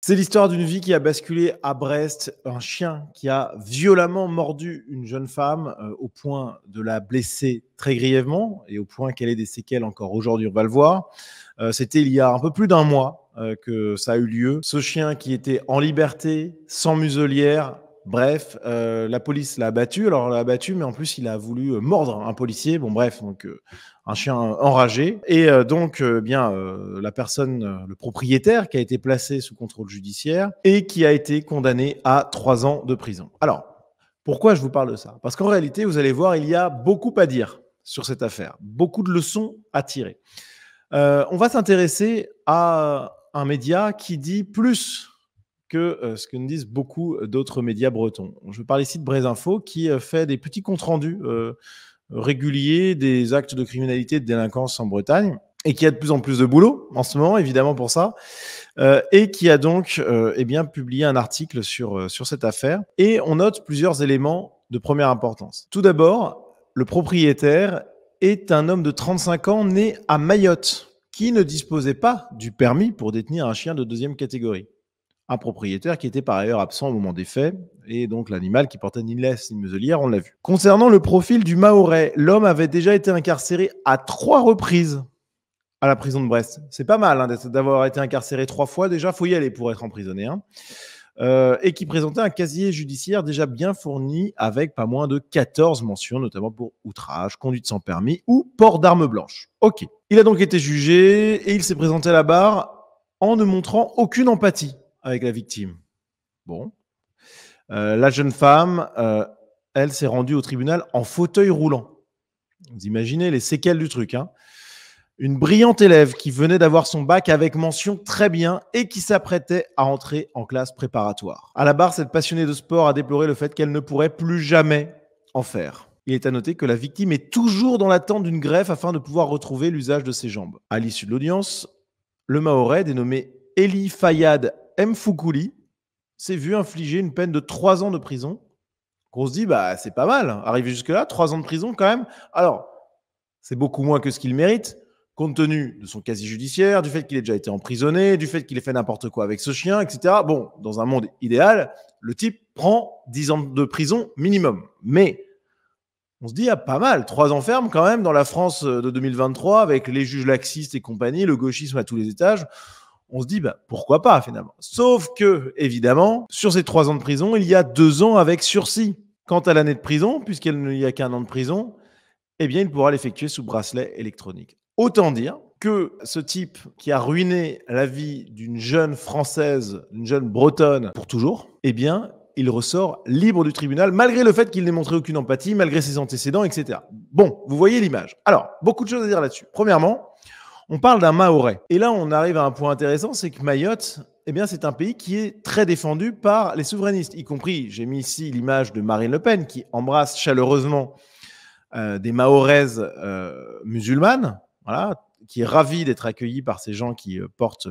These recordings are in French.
C'est l'histoire d'une vie qui a basculé à Brest, un chien qui a violemment mordu une jeune femme, au point de la blesser très grièvement et au point qu'elle ait des séquelles encore aujourd'hui, on va le voir. C'était il y a un peu plus d'un mois, que ça a eu lieu. Ce chien qui était en liberté, sans muselière, bref, la police l'a abattu. Alors, on l'a abattu, mais en plus, il a voulu, mordre un policier. Bon bref, donc un chien enragé et la personne, le propriétaire qui a été placé sous contrôle judiciaire et qui a été condamné à 3 ans de prison. Alors, pourquoi je vous parle de ça? Parce qu'en réalité, vous allez voir, il y a beaucoup à dire sur cette affaire, beaucoup de leçons à tirer. On va s'intéresser à un média qui dit plus que ce que nous disent beaucoup d'autres médias bretons. Je parle ici de Brésinfo qui fait des petits comptes rendus réguliers des actes de criminalité et de délinquance en Bretagne et qui a de plus en plus de boulot en ce moment, évidemment pour ça, et qui a donc publié un article sur cette affaire. Et on note plusieurs éléments de première importance. Tout d'abord, le propriétaire est un homme de 35 ans né à Mayotte qui ne disposait pas du permis pour détenir un chien de deuxième catégorie. Un propriétaire qui était par ailleurs absent au moment des faits, et donc l'animal qui portait ni laisse ni muselière, on l'a vu. Concernant le profil du Mahorais, l'homme avait déjà été incarcéré à 3 reprises à la prison de Brest. C'est pas mal d'avoir été incarcéré 3 fois, déjà, faut y aller pour être emprisonné. Et qui présentait un casier judiciaire déjà bien fourni avec pas moins de 14 mentions, notamment pour outrage, conduite sans permis ou port d'armes blanches. Ok. Il a donc été jugé et il s'est présenté à la barre en ne montrant aucune empathie avec la victime. Bon. La jeune femme, elle s'est rendue au tribunal en fauteuil roulant. Vous imaginez les séquelles du truc. Une brillante élève qui venait d'avoir son bac avec mention très bien et qui s'apprêtait à entrer en classe préparatoire. À la barre, cette passionnée de sport a déploré le fait qu'elle ne pourrait plus jamais en faire. Il est à noter que la victime est toujours dans l'attente d'une greffe afin de pouvoir retrouver l'usage de ses jambes. À l'issue de l'audience, le Mahorais, dénommé Eli Fayad Mfoukouli, s'est vu infliger une peine de 3 ans de prison. On se dit, c'est pas mal, arrivé jusque-là, 3 ans de prison quand même. Alors, c'est beaucoup moins que ce qu'il mérite, compte tenu de son casier judiciaire, du fait qu'il ait déjà été emprisonné, du fait qu'il ait fait n'importe quoi avec ce chien, etc. Bon, dans un monde idéal, le type prend 10 ans de prison minimum. Mais on se dit, pas mal, 3 ans ferme quand même dans la France de 2023, avec les juges laxistes et compagnie, le gauchisme à tous les étages. On se dit, pourquoi pas finalement. Sauf que, évidemment, sur ces 3 ans de prison, il y a 2 ans avec sursis. Quant à l'année de prison, puisqu'il n'y a qu'un an de prison, il pourra l'effectuer sous bracelet électronique. Autant dire que ce type qui a ruiné la vie d'une jeune Française, d'une jeune Bretonne pour toujours, il ressort libre du tribunal, malgré le fait qu'il n'ait montré aucune empathie, malgré ses antécédents, etc. Bon, vous voyez l'image. Alors, beaucoup de choses à dire là-dessus. Premièrement, on parle d'un Mahorais. Et là, on arrive à un point intéressant, c'est que Mayotte, c'est un pays qui est très défendu par les souverainistes, y compris, j'ai mis ici l'image de Marine Le Pen, qui embrasse chaleureusement des Mahoraises musulmanes, voilà, qui est ravie d'être accueillie par ces gens qui portent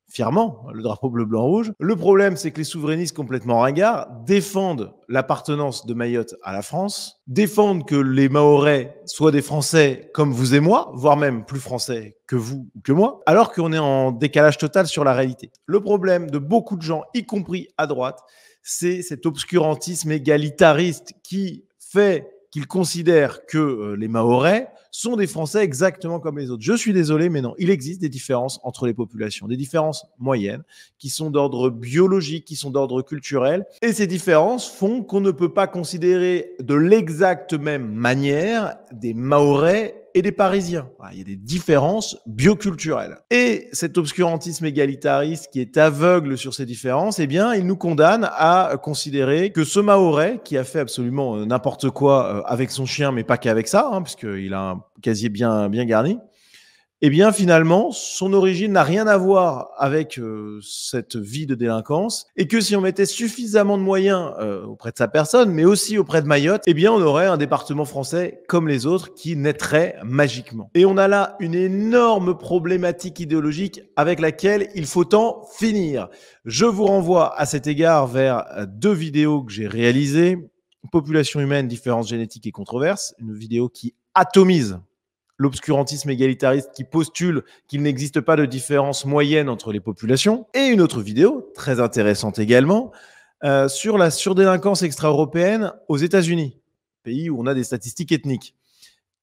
fièrement le drapeau bleu-blanc-rouge. Le problème, c'est que les souverainistes complètement ringards défendent l'appartenance de Mayotte à la France, défendent que les Mahorais soient des Français comme vous et moi, voire même plus Français que vous ou que moi, alors qu'on est en décalage total sur la réalité. Le problème de beaucoup de gens, y compris à droite, c'est cet obscurantisme égalitariste qui fait qu'ils considèrent que les Mahorais sont des Français exactement comme les autres. Je suis désolé, mais non, il existe des différences entre les populations, des différences moyennes qui sont d'ordre biologique, qui sont d'ordre culturel. Et ces différences font qu'on ne peut pas considérer de l'exacte même manière des Mahorais et des Parisiens. Voilà, il y a des différences bioculturelles. Et cet obscurantisme égalitariste qui est aveugle sur ces différences, il nous condamne à considérer que ce Mahorais, qui a fait absolument n'importe quoi avec son chien, mais pas qu'avec ça, puisqu'il a un casier bien garni, finalement, son origine n'a rien à voir avec cette vie de délinquance, et que si on mettait suffisamment de moyens auprès de sa personne, mais aussi auprès de Mayotte, on aurait un département français comme les autres qui naîtrait magiquement. Et on a là une énorme problématique idéologique avec laquelle il faut en finir. Je vous renvoie à cet égard vers 2 vidéos que j'ai réalisées. Population humaine, différences génétiques et controverses, une vidéo qui atomise l'obscurantisme égalitariste qui postule qu'il n'existe pas de différence moyenne entre les populations, et une autre vidéo, très intéressante également, sur la surdélinquance extra-européenne aux États-Unis, pays où on a des statistiques ethniques,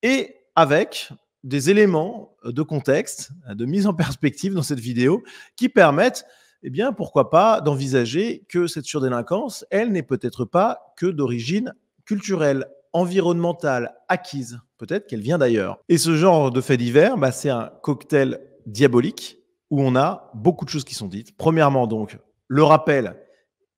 et avec des éléments de contexte, de mise en perspective dans cette vidéo, qui permettent, eh bien, pourquoi pas, d'envisager que cette surdélinquance, elle n'est peut-être pas que d'origine culturelle, environnementale, acquise. Peut-être qu'elle vient d'ailleurs. Et ce genre de fait divers, c'est un cocktail diabolique où on a beaucoup de choses qui sont dites. Premièrement, donc, le rappel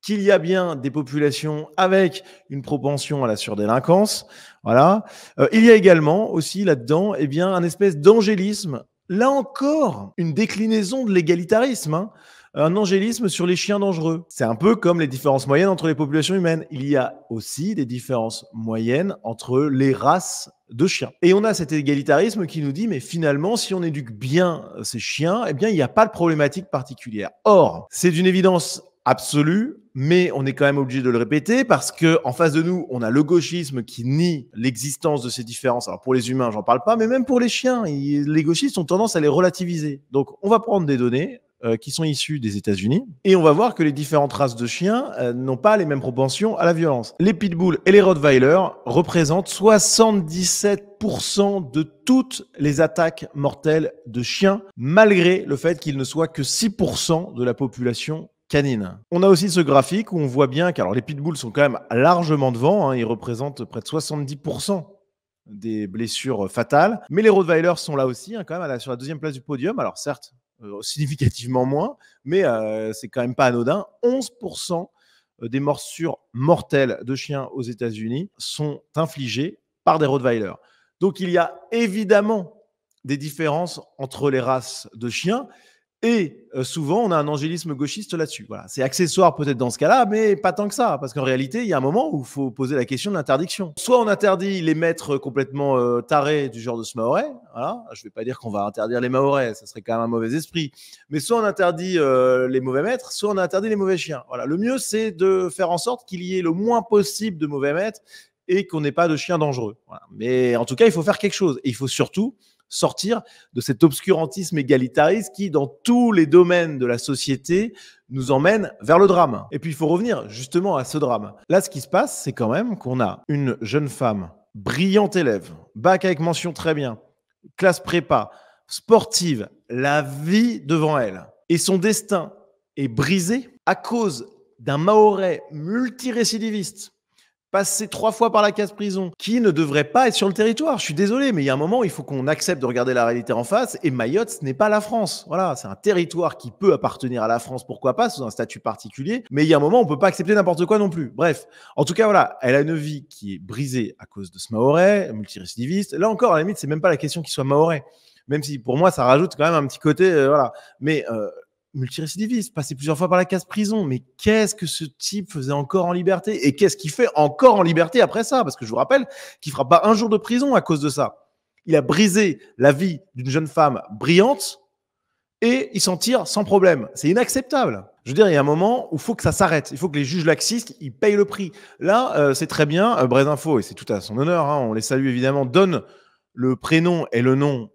qu'il y a bien des populations avec une propension à la surdélinquance. Voilà. Il y a également aussi là-dedans un espèce d'angélisme. Là encore, une déclinaison de l'égalitarisme. Un angélisme sur les chiens dangereux. C'est un peu comme les différences moyennes entre les populations humaines. Il y a aussi des différences moyennes entre les races de chiens. Et on a cet égalitarisme qui nous dit, mais finalement, si on éduque bien ces chiens, il n'y a pas de problématique particulière. Or, c'est d'une évidence absolue, mais on est quand même obligé de le répéter parce que en face de nous, on a le gauchisme qui nie l'existence de ces différences. Alors pour les humains, j'en parle pas, mais même pour les chiens, les gauchistes ont tendance à les relativiser. Donc on va prendre des données qui sont issues des États-Unis et on va voir que les différentes races de chiens n'ont pas les mêmes propensions à la violence. Les pitbulls et les rottweilers représentent 77% de toutes les attaques mortelles de chiens, malgré le fait qu'ils ne soient que 6% de la population canine. On a aussi ce graphique où on voit bien que les pitbulls sont quand même largement devant, ils représentent près de 70% des blessures fatales, mais les rottweilers sont là aussi, quand même sur la deuxième place du podium. Alors certes, significativement moins, mais c'est quand même pas anodin. 11% des morsures mortelles de chiens aux États-Unis sont infligées par des rottweilers. Donc il y a évidemment des différences entre les races de chiens. Et souvent, on a un angélisme gauchiste là-dessus. Voilà. C'est accessoire peut-être dans ce cas-là, mais pas tant que ça. Parce qu'en réalité, il y a un moment où il faut poser la question de l'interdiction. Soit on interdit les maîtres complètement tarés du genre de ce Mahorais. Voilà. Je ne vais pas dire qu'on va interdire les Mahorais, ça serait quand même un mauvais esprit. Mais soit on interdit les mauvais maîtres, soit on interdit les mauvais chiens. Voilà. Le mieux, c'est de faire en sorte qu'il y ait le moins possible de mauvais maîtres et qu'on n'ait pas de chiens dangereux. Voilà. Mais en tout cas, il faut faire quelque chose. Et il faut surtout sortir de cet obscurantisme égalitariste qui, dans tous les domaines de la société, nous emmène vers le drame. Et puis, il faut revenir justement à ce drame. Là, ce qui se passe, c'est quand même qu'on a une jeune femme, brillante élève, bac avec mention très bien, classe prépa, sportive, la vie devant elle. Et son destin est brisé à cause d'un Mahorais multirécidiviste, passé 3 fois par la case prison, qui ne devrait pas être sur le territoire. Je suis désolé, mais il y a un moment où il faut qu'on accepte de regarder la réalité en face. Et Mayotte, ce n'est pas la France. Voilà, c'est un territoire qui peut appartenir à la France, pourquoi pas, sous un statut particulier. Mais il y a un moment où on ne peut pas accepter n'importe quoi non plus. Bref, en tout cas, voilà, elle a une vie qui est brisée à cause de ce Mahorais, multirécidiviste. Là encore, à la limite, c'est même pas la question qu'il soit Mahorais. Même si pour moi, ça rajoute quand même un petit côté, voilà. Mais multirécidiviste, passé plusieurs fois par la case prison. Mais qu'est-ce que ce type faisait encore en liberté? Et qu'est-ce qu'il fait encore en liberté après ça? Parce que je vous rappelle qu'il ne fera pas un jour de prison à cause de ça. Il a brisé la vie d'une jeune femme brillante et il s'en tire sans problème. C'est inacceptable. Je veux dire, il y a un moment où il faut que ça s'arrête. Il faut que les juges laxistes, ils payent le prix. Là, c'est très bien. Brésinfo, et c'est tout à son honneur, on les salue évidemment, donne le prénom et le nom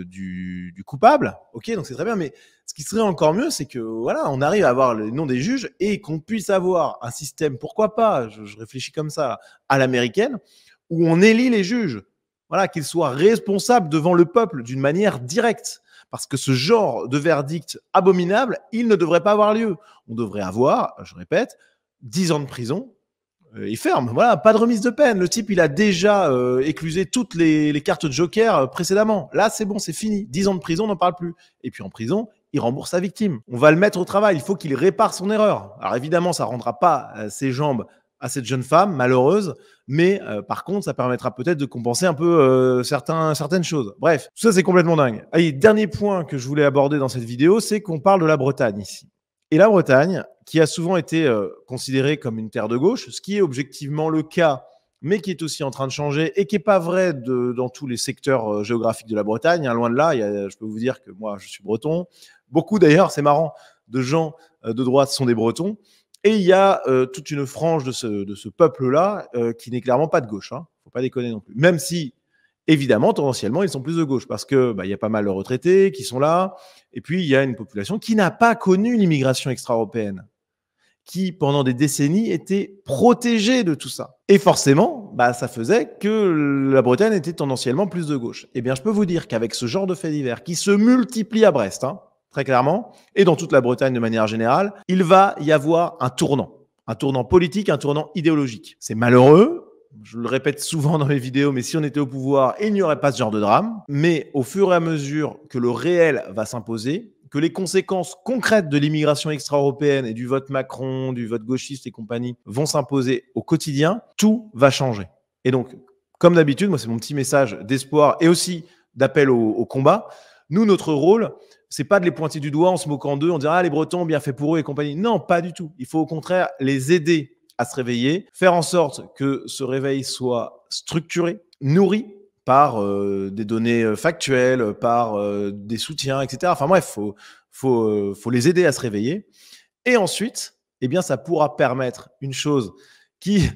du coupable. Ok, donc c'est très bien. Mais ce qui serait encore mieux, c'est que voilà, on arrive à avoir le nom des juges et qu'on puisse avoir un système, pourquoi pas, je réfléchis comme ça, à l'américaine, où on élit les juges. Voilà, qu'ils soient responsables devant le peuple d'une manière directe. Parce que ce genre de verdict abominable, il ne devrait pas avoir lieu. On devrait avoir, je répète, 10 ans de prison et ferme. Voilà, pas de remise de peine. Le type, il a déjà éclusé toutes les cartes de joker précédemment. Là, c'est bon, c'est fini. 10 ans de prison, on n'en parle plus. Et puis en prison, il rembourse sa victime. On va le mettre au travail. Il faut qu'il répare son erreur. Alors évidemment, ça ne rendra pas ses jambes à cette jeune femme malheureuse, mais par contre, ça permettra peut-être de compenser un peu certaines choses. Bref, tout ça, c'est complètement dingue. Allez, dernier point que je voulais aborder dans cette vidéo, c'est qu'on parle de la Bretagne ici. Et la Bretagne, qui a souvent été considérée comme une terre de gauche, ce qui est objectivement le cas, mais qui est aussi en train de changer et qui n'est pas vrai dans tous les secteurs géographiques de la Bretagne. Hein, loin de là, je peux vous dire que moi, je suis breton. Beaucoup d'ailleurs, c'est marrant, de gens de droite sont des bretons. Et il y a toute une frange de ce peuple-là qui n'est clairement pas de gauche. Hein. Faut pas déconner non plus. Même si, évidemment, tendanciellement, ils sont plus de gauche parce que il y a pas mal de retraités qui sont là. Et puis, il y a une population qui n'a pas connu l'immigration extra-européenne, qui, pendant des décennies, était protégée de tout ça. Et forcément, ça faisait que la Bretagne était tendanciellement plus de gauche. Eh bien, je peux vous dire qu'avec ce genre de faits divers qui se multiplient à Brest, très clairement, et dans toute la Bretagne de manière générale, il va y avoir un tournant politique, un tournant idéologique. C'est malheureux, je le répète souvent dans mes vidéos, mais si on était au pouvoir, il n'y aurait pas ce genre de drame. Mais au fur et à mesure que le réel va s'imposer, que les conséquences concrètes de l'immigration extra-européenne et du vote Macron, du vote gauchiste et compagnie vont s'imposer au quotidien, tout va changer. Et donc, comme d'habitude, moi, c'est mon petit message d'espoir et aussi d'appel au combat. Nous, notre rôle, c'est pas de les pointer du doigt en se moquant d'eux, on dirait ah les Bretons, bien fait pour eux et compagnie. Non, pas du tout. Il faut au contraire les aider à se réveiller, faire en sorte que ce réveil soit structuré, nourri par des données factuelles, par des soutiens, etc. Enfin bref, faut les aider à se réveiller. Et ensuite, eh bien, ça pourra permettre une chose qui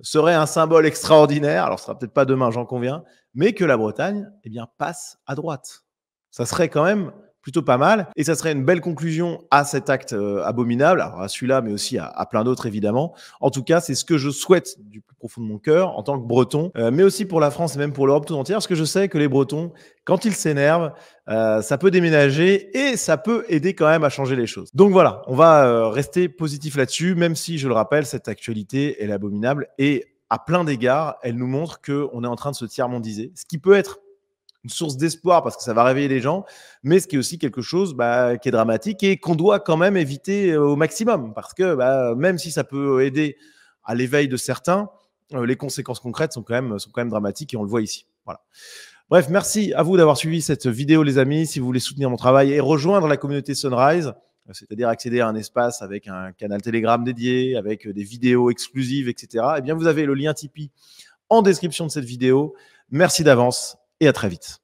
serait un symbole extraordinaire. Alors, ce sera peut-être pas demain, j'en conviens, mais que la Bretagne, eh bien, passe à droite. Ça serait quand même plutôt pas mal. Et ça serait une belle conclusion à cet acte abominable, alors à celui-là, mais aussi à plein d'autres, évidemment. En tout cas, c'est ce que je souhaite du plus profond de mon cœur en tant que Breton, mais aussi pour la France et même pour l'Europe tout entière, parce que je sais que les Bretons, quand ils s'énervent, ça peut déménager et ça peut aider quand même à changer les choses. Donc voilà, on va rester positif là-dessus, même si, je le rappelle, cette actualité, elle est abominable et à plein d'égards, elle nous montre qu'on est en train de se tiers-mondiser, ce qui peut être une source d'espoir parce que ça va réveiller les gens, mais ce qui est aussi quelque chose qui est dramatique et qu'on doit quand même éviter au maximum parce que même si ça peut aider à l'éveil de certains, les conséquences concrètes sont quand même dramatiques et on le voit ici. Voilà. Bref, merci à vous d'avoir suivi cette vidéo, les amis. Si vous voulez soutenir mon travail et rejoindre la communauté Sunrise, c'est-à-dire accéder à un espace avec un canal Telegram dédié, avec des vidéos exclusives, etc., eh bien, vous avez le lien Tipeee en description de cette vidéo. Merci d'avance et à très vite.